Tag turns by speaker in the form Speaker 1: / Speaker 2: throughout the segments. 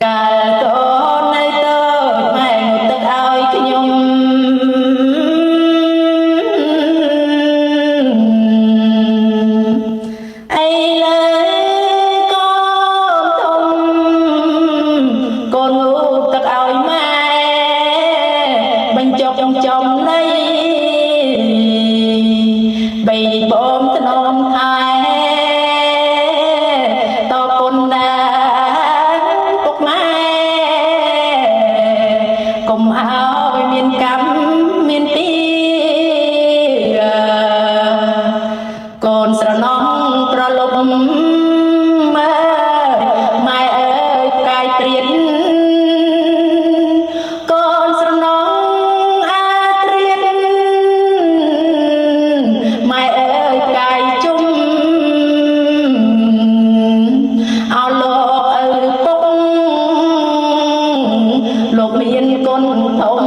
Speaker 1: កាលកូននៅតូចម៉ែងូតទឹកឲ្យខ្ញុំអីលើកូនធំកូនងូតទឹកឲ្យម៉ែបញ្ចុកចំណៃបីបងថ្នមថែតពុនណាពុកម៉ែកុំឲ្យមានកម្មមានទីកូនស្រណំប្រលប់ម៉ែអើយផ្កាយព្រានកូនស្រណំអាត្រៀនម៉ែអើយផ្កាយជុំអោលោកឪពុកលោកមានកូនធំ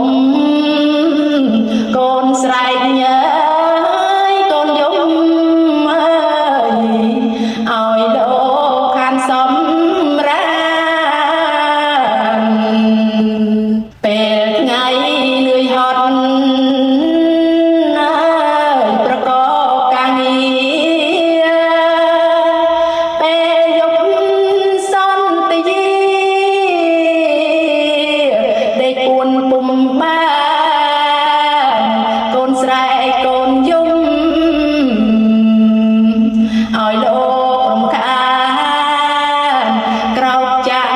Speaker 1: កូនស្រែកញ៉ើកូនយំអើយឲ្យលោកខានសំរានពេលថ្ងៃនឿយហត់អើយប្រកបការងារពេលយប់សន្តិយាដេកពួនពុំបានកូនស្រែកកូនយំឲ្យលោករំខានក្រោកចាក់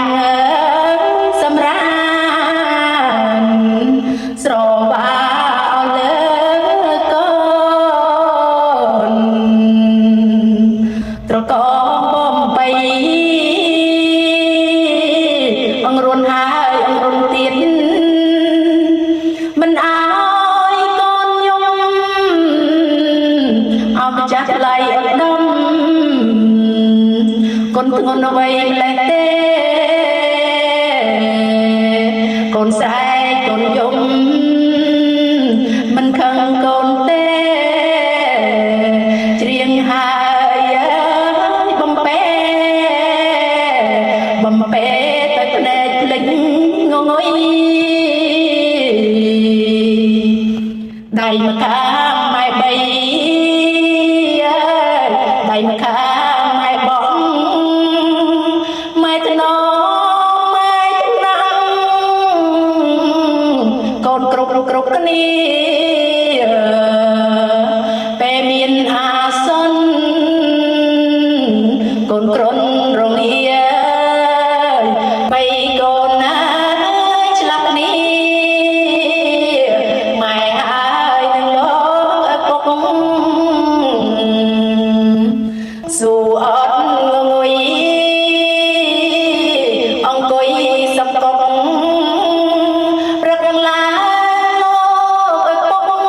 Speaker 1: សម្រានស្រវាលើកូនត្រកបំបីអង្រួនហើយអង្រួនទៀតមិនឲ្យកូនយំអោម្ចាស់ថ្លៃឧត្តមកូនធ្ងន់អ្វីម្លេះទេកូនស្រែកកូនយំមិនខឹងកូនទេច្រៀងហើយបំពេទៅភ្នែកភ្លេចងងុយដៃម្ខាងម៉ែបីដៃម្ខាងម៉ែបងម៉ែថ្នមម៉ែថ្នាំកូនគ្រប់គ្នាពេលមានអាសន្នកូនក្រុនរងាបីកូនណាឆ្លាប់គ្នាម៉ែហើយនឹងលោកឪពុកសួរអត់ងងុយអង្គុយសពកុករកឡាលោកឪពុក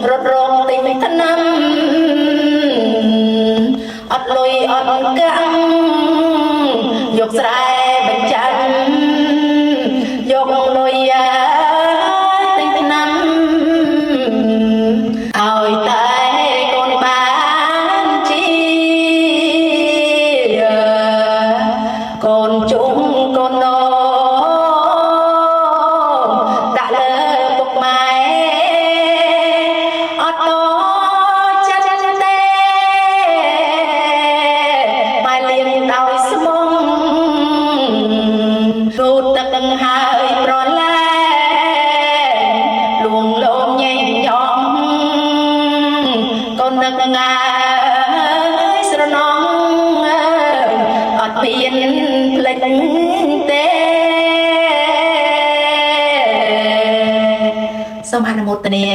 Speaker 1: រត់រងទិញថ្នាំអត់លុយអត់កាំងយកស្រែបញ្ចាំងយកលុយទិញថ្នាំឲ្យតែកូនបានជាកូនជុំកូនណដាក់លើពុកម៉ែអត់តចិត្តទេម៉ែលៀងដោយស្មុំទូទឹកហើយប្រឡែលួងលោមញែងញោមកូននឹកងាយស្រណំអត់មានភ្លេចទេសូមអនុមោទនា